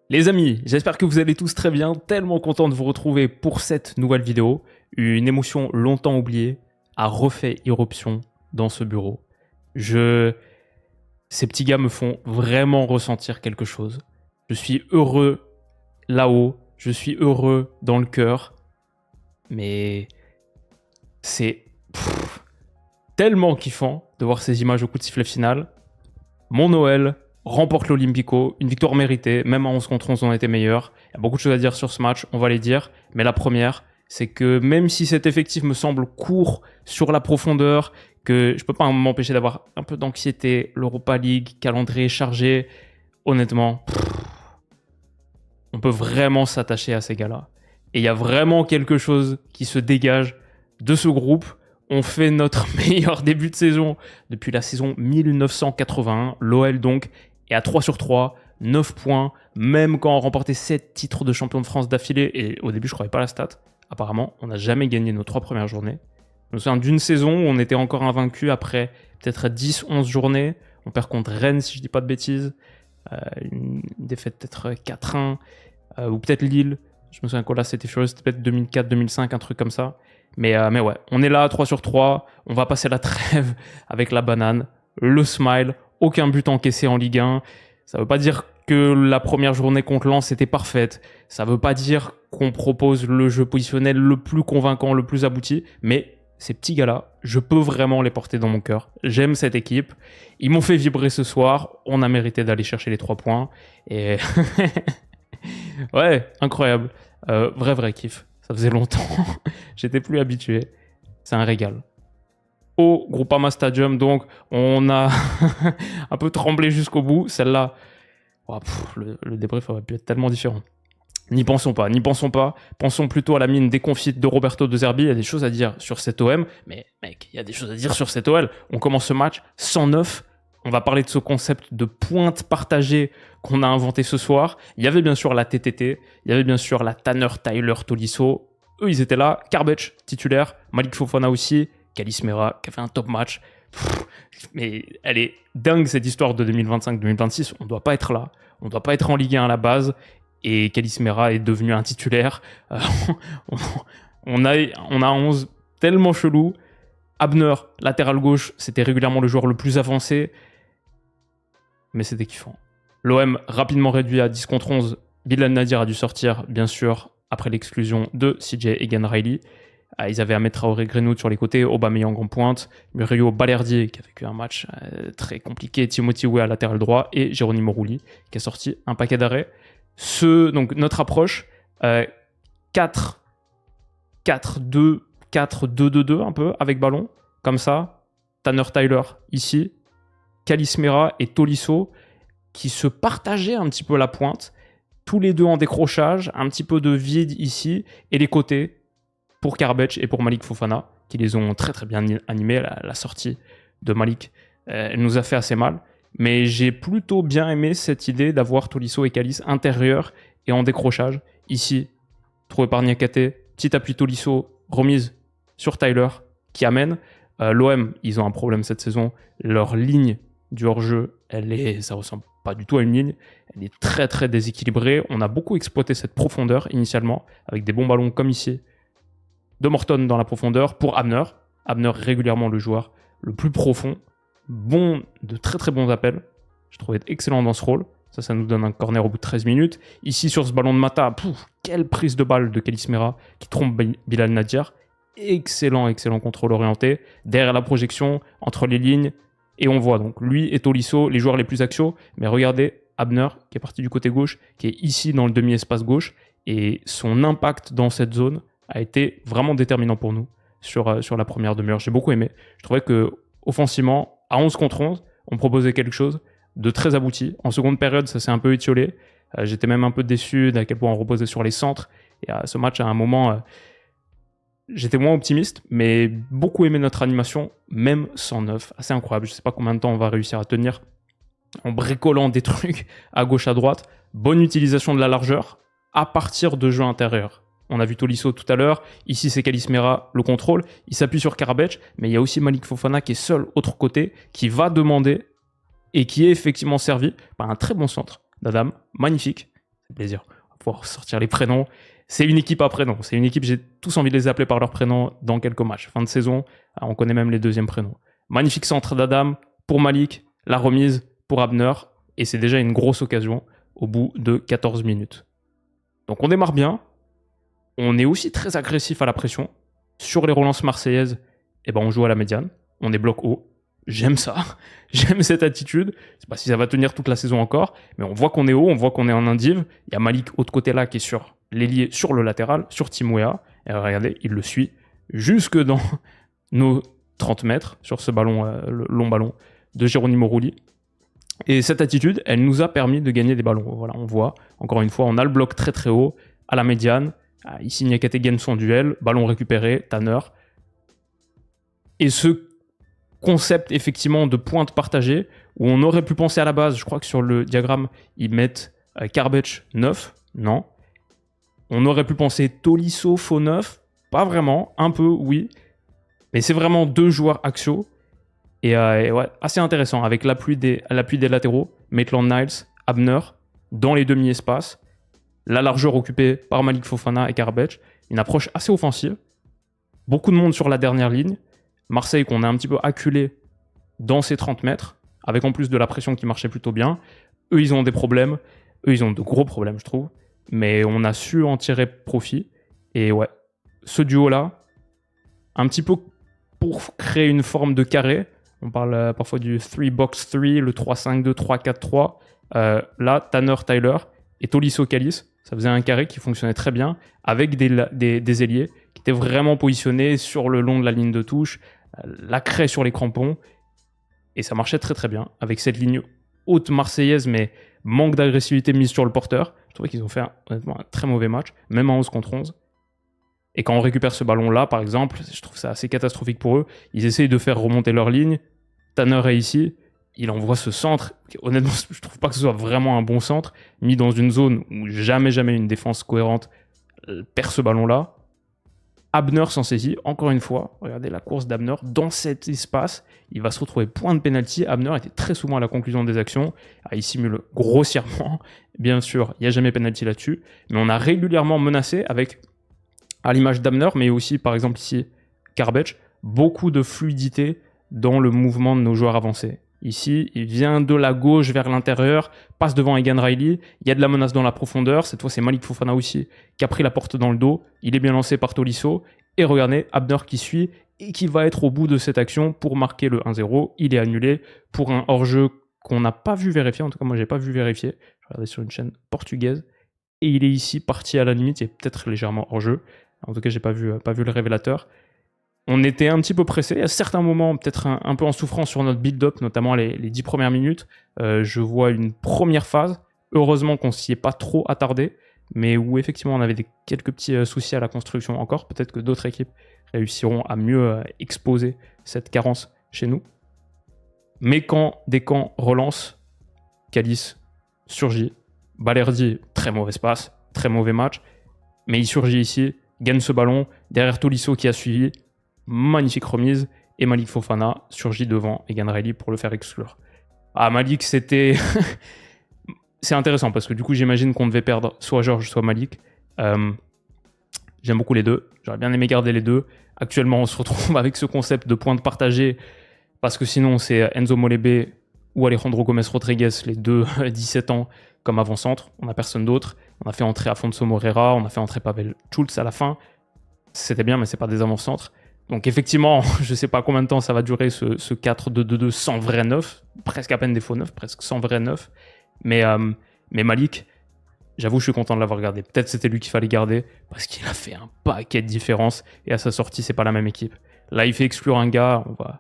Les amis, j'espère que vous allez tous très bien, tellement content de vous retrouver pour cette nouvelle vidéo. Une émotion longtemps oubliée a refait irruption dans ce bureau. Ces petits gars me font vraiment ressentir quelque chose. Je suis heureux là-haut, je suis heureux dans le cœur, mais c'est tellement kiffant de voir ces images au coup de sifflet final. Mon Noël remporte l'Olympico, une victoire méritée, même à 11 contre 11 on était meilleur. Il y a beaucoup de choses à dire sur ce match, on va les dire, mais la première, c'est que même si cet effectif me semble court sur la profondeur, que je peux pas m'empêcher d'avoir un peu d'anxiété, l'Europa League, calendrier chargé, honnêtement, on peut vraiment s'attacher à ces gars-là. Et il y a vraiment quelque chose qui se dégage de ce groupe. On fait notre meilleur début de saison depuis la saison 1981. L'OL donc est à 3 sur 3, 9 points, même quand on remportait 7 titres de champion de France d'affilée. Et au début, je ne croyais pas la stat. Apparemment, on n'a jamais gagné nos 3 premières journées. Je me souviens d'une saison où on était encore invaincu après peut-être 10-11 journées. On perd contre Rennes, si je ne dis pas de bêtises. Une défaite peut-être 4-1. Ou peut-être Lille. Je me souviens que là, c'était furieux. C'était peut-être 2004-2005, un truc comme ça. Mais ouais, on est là, 3 sur 3. On va passer la trêve avec la banane, le smile, aucun but encaissé en Ligue 1. Ça ne veut pas dire que la première journée contre Lens était parfaite. Ça ne veut pas dire qu'on propose le jeu positionnel le plus convaincant, le plus abouti. Mais ces petits gars-là, je peux vraiment les porter dans mon cœur. J'aime cette équipe. Ils m'ont fait vibrer ce soir. On a mérité d'aller chercher les 3 points. Et ouais, incroyable. Vrai kiff. Ça faisait longtemps, j'étais plus habitué. C'est un régal. Au Groupama Stadium, donc, on a un peu tremblé jusqu'au bout. Celle-là, le débrief aurait pu être tellement différent. N'y pensons pas. Pensons plutôt à la mine déconfite de Roberto De Zerbi. Il y a des choses à dire sur cet OM. Mais mec, il y a des choses à dire sur cet OL. On commence ce match 109. On va parler de ce concept de pointe partagée qu'on a inventé ce soir. Il y avait bien sûr la TTT, il y avait bien sûr la Tanner Tyler Tolisso. Eux, ils étaient là. Karbech, titulaire. Malik Fofana aussi. Kalis Mera, qui a fait un top match. Mais elle est dingue cette histoire de 2025-2026. On ne doit pas être là. On ne doit pas être en Ligue 1 à la base. Et Kalis Mera est devenu un titulaire. On a 11 tellement chelou. Abner, latéral gauche, c'était régulièrement le joueur le plus avancé. Mais c'était kiffant. L'OM rapidement réduit à 10 contre 11. Bilal Nadir a dû sortir, bien sûr, après l'exclusion de CJ Egan Riley. Ils avaient Ahmed Traoré Greenwood sur les côtés, Aubameyang en pointe, Muriel Balerdier qui a vécu un match très compliqué, Timothy Weah latéral droit et Geronimo Rulli qui a sorti un paquet d'arrêts. Donc notre approche, 4-2-2 un peu avec ballon, comme ça, Tanner Tyler ici, Kalis Mera et Tolisso qui se partageaient un petit peu la pointe, tous les deux en décrochage, un petit peu de vide ici, et les côtés pour Karbech et pour Malik Fofana, qui les ont très très bien animés. La sortie de Malik, elle nous a fait assez mal, mais j'ai plutôt bien aimé cette idée d'avoir Tolisso et Kalis intérieurs et en décrochage. Ici, trouvé par Niakate, petit appui Tolisso, remise sur Tyler, qui amène. L'OM, ils ont un problème cette saison, leur ligne du hors-jeu, ça ressemble pas du tout à une ligne, elle est très très déséquilibrée. On a beaucoup exploité cette profondeur initialement, avec des bons ballons comme ici, de Morton dans la profondeur pour Abner. Abner régulièrement le joueur le plus profond, de très très bons appels. Je trouvais excellent dans ce rôle. Ça nous donne un corner au bout de 13 minutes. Ici, sur ce ballon de Mata, quelle prise de balle de Kalis Mera qui trompe Bilal Nadir. Excellent contrôle orienté. Derrière la projection, entre les lignes. Et on voit donc lui et Tolisso, les joueurs les plus axiaux. Mais regardez Abner, qui est parti du côté gauche, qui est ici dans le demi-espace gauche. Et son impact dans cette zone a été vraiment déterminant pour nous sur la première demi-heure. J'ai beaucoup aimé. Je trouvais que offensivement, à 11 contre 11, on proposait quelque chose de très abouti. En seconde période, ça s'est un peu étiolé. J'étais même un peu déçu d'à quel point on reposait sur les centres. Et à ce match, à un moment, j'étais moins optimiste, mais beaucoup aimé notre animation, même sans neuf. Assez incroyable. Je ne sais pas combien de temps on va réussir à tenir en bricolant des trucs à gauche, à droite. Bonne utilisation de la largeur à partir de jeux intérieurs. On a vu Tolisso tout à l'heure. Ici, c'est Kalis Mera, le contrôle. Il s'appuie sur Karbech, mais il y a aussi Malik Fofana qui est seul autre côté, qui va demander et qui est effectivement servi par un très bon centre d'Adam, magnifique, c'est plaisir, on va pouvoir sortir les prénoms. C'est une équipe à prénom, c'est une équipe, j'ai tous envie de les appeler par leur prénom dans quelques matchs. Fin de saison, on connaît même les deuxièmes prénoms. Magnifique centre d'Adam pour Malik, la remise pour Abner, et c'est déjà une grosse occasion au bout de 14 minutes. Donc on démarre bien, on est aussi très agressif à la pression. Sur les relances marseillaises, on joue à la médiane, on est bloc haut. J'aime ça, j'aime cette attitude. Je sais pas si ça va tenir toute la saison encore, mais on voit qu'on est haut, on voit qu'on est en indiv. Il y a Malik, autre côté là, qui est sur l'ailier, sur le latéral, sur Tim Weah. Et regardez, il le suit jusque dans nos 30 mètres, sur ce ballon, le long ballon de Geronimo Rulli. Et cette attitude, elle nous a permis de gagner des ballons. Voilà, on voit, encore une fois, on a le bloc très très haut, à la médiane. Ici, Niakhaté gagne son duel, ballon récupéré, Tanner. Et ce concept, effectivement, de pointe partagée, où on aurait pu penser à la base, je crois que sur le diagramme, ils mettent Karbech 9, non. On aurait pu penser Tolisso faux 9, pas vraiment, un peu, oui. Mais c'est vraiment deux joueurs axiaux. Et ouais, assez intéressant, avec l'appui des latéraux, Maitland-Niles, Abner, dans les demi-espaces, la largeur occupée par Malik Fofana et Karbech, une approche assez offensive, beaucoup de monde sur la dernière ligne, Marseille qu'on a un petit peu acculé dans ces 30 mètres, avec en plus de la pression qui marchait plutôt bien. Eux, ils ont des problèmes, eux, ils ont de gros problèmes, je trouve, mais on a su en tirer profit, et ouais, ce duo-là, un petit peu pour créer une forme de carré. On parle parfois du 3-box-3, le 3-5-2, 3-4-3. Là, Tanner, Tyler et Tolisso, Kalis, ça faisait un carré qui fonctionnait très bien avec des ailiers qui étaient vraiment positionnés sur le long de la ligne de touche, la craie sur les crampons. Et ça marchait très très bien avec cette ligne haute marseillaise, mais manque d'agressivité mise sur le porteur. Je trouvais qu'ils ont fait honnêtement un très mauvais match, même en 11 contre 11. Et quand on récupère ce ballon-là, par exemple, je trouve ça assez catastrophique pour eux. Ils essayent de faire remonter leur ligne. Tanner est ici. Il envoie ce centre. Honnêtement, je trouve pas que ce soit vraiment un bon centre, mis dans une zone où jamais une défense cohérente perd ce ballon-là. Abner s'en saisit, encore une fois. Regardez la course d'Abner dans cet espace. Il va se retrouver point de pénalty. Abner était très souvent à la conclusion des actions. Il simule grossièrement. Bien sûr, il n'y a jamais pénalty là-dessus. Mais on a régulièrement menacé avec, à l'image d'Abner, mais aussi par exemple ici, Karbech, beaucoup de fluidité dans le mouvement de nos joueurs avancés. Ici, il vient de la gauche vers l'intérieur, passe devant Egan Riley, il y a de la menace dans la profondeur, cette fois c'est Malik Fofana aussi qui a pris la porte dans le dos, il est bien lancé par Tolisso, et regardez, Abner qui suit et qui va être au bout de cette action pour marquer le 1-0, il est annulé pour un hors-jeu qu'on n'a pas vu vérifier, en tout cas moi j'ai pas vu vérifier, je regardais sur une chaîne portugaise, et il est ici parti à la limite, il est peut-être légèrement hors-jeu, en tout cas j'ai pas vu le révélateur. On était un petit peu pressé. À certains moments, peut-être un peu en souffrance sur notre build-up, notamment les 10 premières minutes. Je vois une première phase. Heureusement qu'on s'y est pas trop attardé, mais où effectivement on avait quelques petits soucis à la construction encore. Peut-être que d'autres équipes réussiront à mieux exposer cette carence chez nous. Mais quand Descamps relance, Kalis surgit. Balerdi, très mauvais passe, très mauvais match. Mais il surgit ici, gagne ce ballon. Derrière Tolisso qui a suivi. Magnifique remise, et Malik Fofana surgit devant Egan Riley pour le faire exclure. Malik, c'était... C'est intéressant, parce que du coup, j'imagine qu'on devait perdre soit Georges, soit Malik. J'aime beaucoup les deux, j'aurais bien aimé garder les deux. Actuellement, on se retrouve avec ce concept de pointe partagée, parce que sinon, c'est Enzo Molebe ou Alejandro Gomez Rodriguez, les deux 17 ans, comme avant-centre. On n'a personne d'autre. On a fait entrer Afonso Moreira, on a fait entrer Pavel Schultz à la fin. C'était bien, mais c'est pas des avant-centres. Donc effectivement, je ne sais pas combien de temps ça va durer ce 4-2-2-2 sans vrai neuf, presque à peine des faux neufs, presque sans vrai neuf. Mais Malik, j'avoue, je suis content de l'avoir gardé. Peut-être c'était lui qu'il fallait garder parce qu'il a fait un paquet de différences et à sa sortie, c'est pas la même équipe. Là, il fait exclure un gars, on voit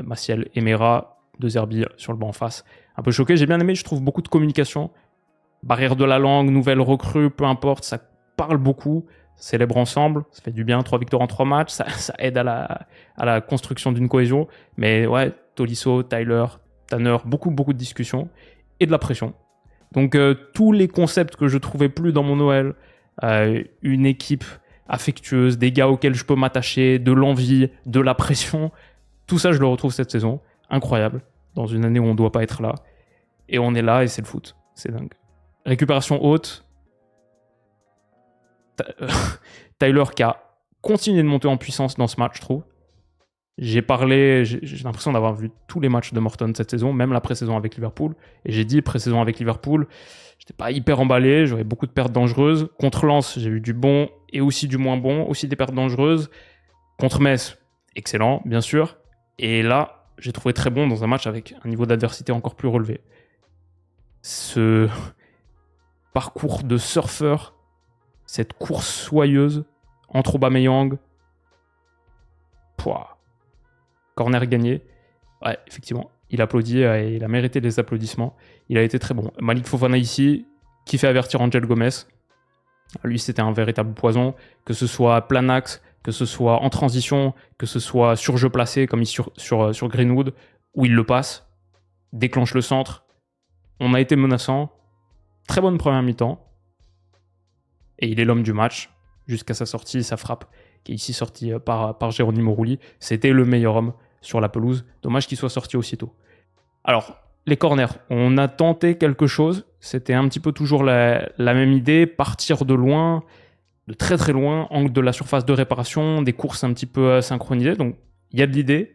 Maciel Emera, De Zerbi sur le banc en face. Un peu choqué, j'ai bien aimé, je trouve beaucoup de communication. Barrière de la langue, nouvelle recrue, peu importe, ça parle beaucoup. Célèbre ensemble, ça fait du bien, 3 victoires en 3 matchs, ça aide à la construction d'une cohésion. Mais ouais, Tolisso, Tyler, Tanner, beaucoup de discussions et de la pression. Donc tous les concepts que je trouvais plus dans mon Noël, une équipe affectueuse, des gars auxquels je peux m'attacher, de l'envie, de la pression, tout ça je le retrouve cette saison. Incroyable, dans une année où on ne doit pas être là. Et on est là et c'est le foot. C'est dingue. Récupération haute. Tyler qui a continué de monter en puissance dans ce match, je trouve. J'ai l'impression d'avoir vu tous les matchs de Morton cette saison, même la pré-saison avec Liverpool. Et j'ai dit, pré-saison avec Liverpool, j'étais pas hyper emballé, j'avais beaucoup de pertes dangereuses. Contre Lens, j'ai eu du bon et aussi du moins bon, aussi des pertes dangereuses. Contre Metz, excellent, bien sûr. Et là, j'ai trouvé très bon dans un match avec un niveau d'adversité encore plus relevé. Ce parcours de surfeur, cette course soyeuse entre Aubameyang, corner gagné. Ouais, effectivement, il applaudit et il a mérité les applaudissements. Il a été très bon. Malik Fofana ici, qui fait avertir Angel Gomez. Lui, c'était un véritable poison, que ce soit plein axe, que ce soit en transition, que ce soit sur jeu placé, comme ici sur Greenwood, où il le passe, déclenche le centre. On a été menaçant. Très bonne première mi-temps. Et il est l'homme du match, jusqu'à sa sortie, sa frappe, qui est ici sortie par Geronimo Rulli. C'était le meilleur homme sur la pelouse. Dommage qu'il soit sorti aussitôt. Alors, les corners, on a tenté quelque chose. C'était un petit peu toujours la même idée, partir de loin, de très très loin, angle de la surface de réparation, des courses un petit peu synchronisées. Donc, il y a de l'idée.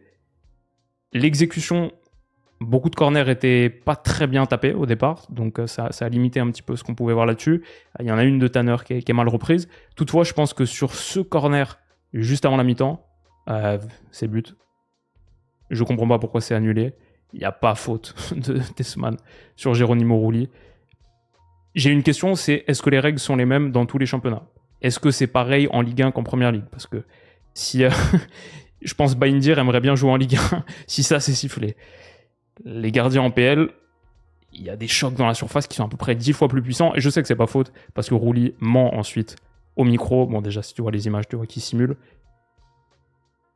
L'exécution, beaucoup de corners étaient pas très bien tapés au départ, donc ça a limité un petit peu ce qu'on pouvait voir là-dessus. Il y en a une de Tanner qui est mal reprise. Toutefois, je pense que sur ce corner, juste avant la mi-temps, c'est but. Je comprends pas pourquoi c'est annulé. Il n'y a pas faute de Tessman sur Geronimo Rulli. J'ai une question, c'est est-ce que les règles sont les mêmes dans tous les championnats? Est-ce que c'est pareil en Ligue 1 qu'en Première Ligue? Parce que si je pense Baïndir aimerait bien jouer en Ligue 1 si ça c'est sifflé. Les gardiens en PL, il y a des chocs dans la surface qui sont à peu près 10 fois plus puissants. Et je sais que c'est pas faute parce que Rulli ment ensuite au micro. Bon, déjà, si tu vois les images, tu vois qu'il simule.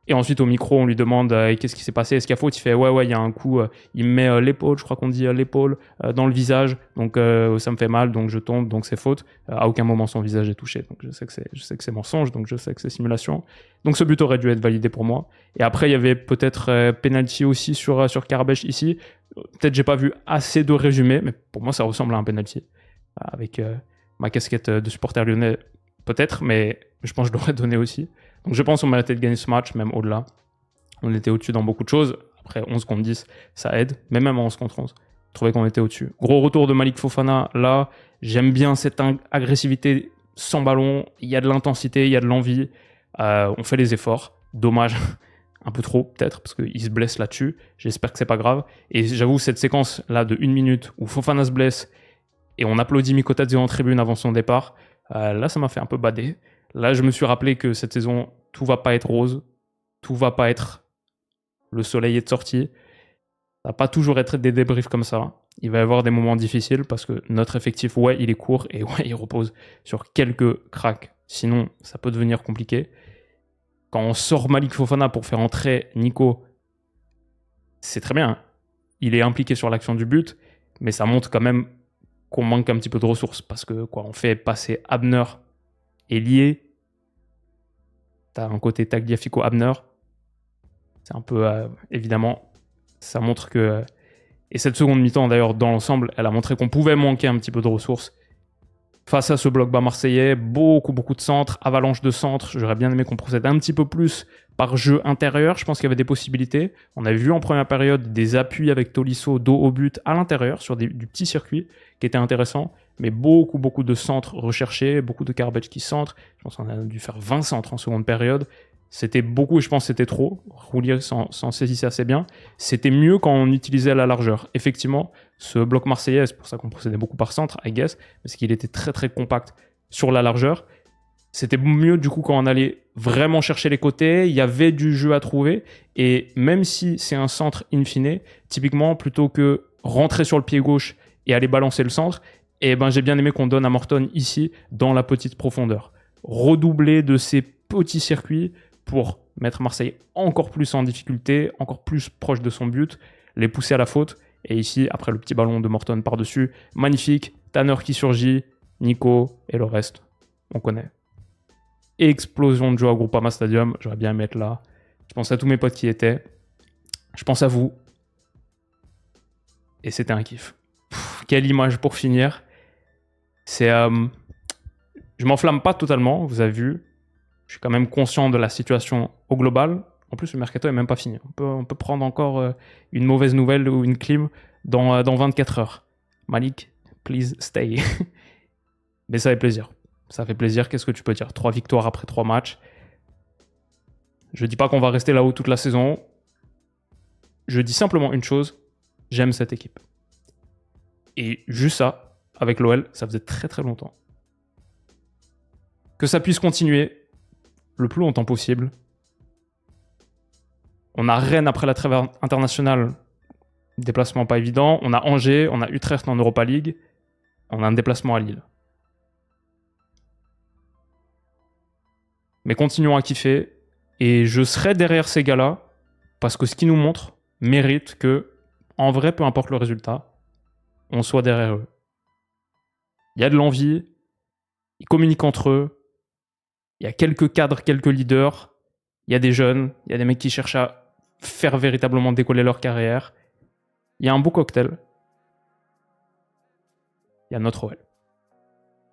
Et ensuite, au micro, on lui demande qu'est-ce qui s'est passé, est-ce qu'il y a faute? Il fait ouais, il y a un coup, il me met l'épaule, je crois qu'on dit l'épaule, dans le visage, donc ça me fait mal, donc je tombe, donc c'est faute. À aucun moment son visage est touché, donc je sais que c'est mensonge, donc je sais que c'est simulation. Donc ce but aurait dû être validé pour moi. Et après, il y avait peut-être penalty aussi sur Karabech ici. Peut-être j'ai pas vu assez de résumés, mais pour moi ça ressemble à un penalty. Avec ma casquette de supporter lyonnais, peut-être, mais je pense que je l'aurais donné aussi. Donc je pense qu'on méritait de gagner ce match, même au-delà. On était au-dessus dans beaucoup de choses. Après, 11 contre 10, ça aide. Mais même en 11 contre 11, je trouvais qu'on était au-dessus. Gros retour de Malik Fofana. Là, j'aime bien cette agressivité sans ballon. Il y a de l'intensité, il y a de l'envie. On fait les efforts. Dommage, un peu trop peut-être, parce qu'il se blesse là-dessus. J'espère que c'est pas grave. Et j'avoue, cette séquence-là de 1 minute où Fofana se blesse et on applaudit Mikotadze en tribune avant son départ, là, ça m'a fait un peu bader. Là, je me suis rappelé que cette saison, tout va pas être rose, tout va pas être le soleil est de sortie. Ça va pas toujours être des débriefs comme ça. Il va y avoir des moments difficiles parce que notre effectif, ouais, il est court et ouais, il repose sur quelques cracks. Sinon, ça peut devenir compliqué. Quand on sort Malik Fofana pour faire entrer Nico, c'est très bien. Il est impliqué sur l'action du but, mais ça montre quand même qu'on manque un petit peu de ressources parce que on fait passer Abner et lié. T'as un côté Tagliafico-Abner. C'est un peu, évidemment, ça montre que... Et cette seconde mi-temps, d'ailleurs, dans l'ensemble, elle a montré qu'on pouvait manquer un petit peu de ressources. Face à ce bloc bas marseillais, beaucoup de centres, avalanche de centres. J'aurais bien aimé qu'on procède un petit peu plus par jeu intérieur. Je pense qu'il y avait des possibilités. On a vu en première période des appuis avec Tolisso, dos au but à l'intérieur, sur du petit circuit, qui était intéressant. Mais beaucoup de centres recherchés, beaucoup de Karabech qui centrent. Je pense qu'on a dû faire 20 centres en seconde période. C'était beaucoup et je pense que c'était trop. Roulier s'en saisissait assez bien. C'était mieux quand on utilisait la largeur. Effectivement, ce bloc marseillais, c'est pour ça qu'on procédait beaucoup par centre, I guess, parce qu'il était très compact sur la largeur. C'était mieux du coup quand on allait vraiment chercher les côtés, il y avait du jeu à trouver. Et même si c'est un centre in fine, typiquement, plutôt que rentrer sur le pied gauche et aller balancer le centre, j'ai bien aimé qu'on donne à Morton ici, dans la petite profondeur. Redoubler de ces petits circuits pour mettre Marseille encore plus en difficulté, encore plus proche de son but, les pousser à la faute. Et ici, après le petit ballon de Morton par-dessus, magnifique, Tanner qui surgit, Nico et le reste, on connaît. Explosion de joie au Groupama Stadium, j'aurais bien aimé être là. Je pense à tous mes potes qui y étaient. Je pense à vous. Et c'était un kiff. quelle image pour finir. C'est... je m'enflamme pas totalement, vous avez vu. Je suis quand même conscient de la situation au global. En plus, le mercato est même pas fini. On peut prendre encore une mauvaise nouvelle ou une clim dans 24 heures. Malik, please stay. Mais ça fait plaisir. Ça fait plaisir, qu'est-ce que tu peux dire? 3 victoires après 3 matchs. Je dis pas qu'on va rester là-haut toute la saison. Je dis simplement une chose, j'aime cette équipe. Et juste ça, avec l'OL, ça faisait très très longtemps. Que ça puisse continuer le plus longtemps possible. On a Rennes après la trêve internationale, déplacement pas évident. On a Angers, on a Utrecht en Europa League. On a un déplacement à Lille. Mais continuons à kiffer. Et je serai derrière ces gars-là, parce que ce qu'ils nous montrent mérite que, en vrai, peu importe le résultat, on soit derrière eux. Il y a de l'envie, ils communiquent entre eux, il y a quelques cadres, quelques leaders, il y a des jeunes, il y a des mecs qui cherchent à faire véritablement décoller leur carrière. Il y a un beau cocktail. Il y a notre OL.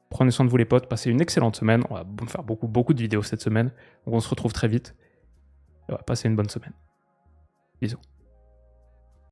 Prenez soin de vous les potes, passez une excellente semaine. On va faire beaucoup de vidéos cette semaine. Donc on se retrouve très vite. Et ouais, passez une bonne semaine. Bisous.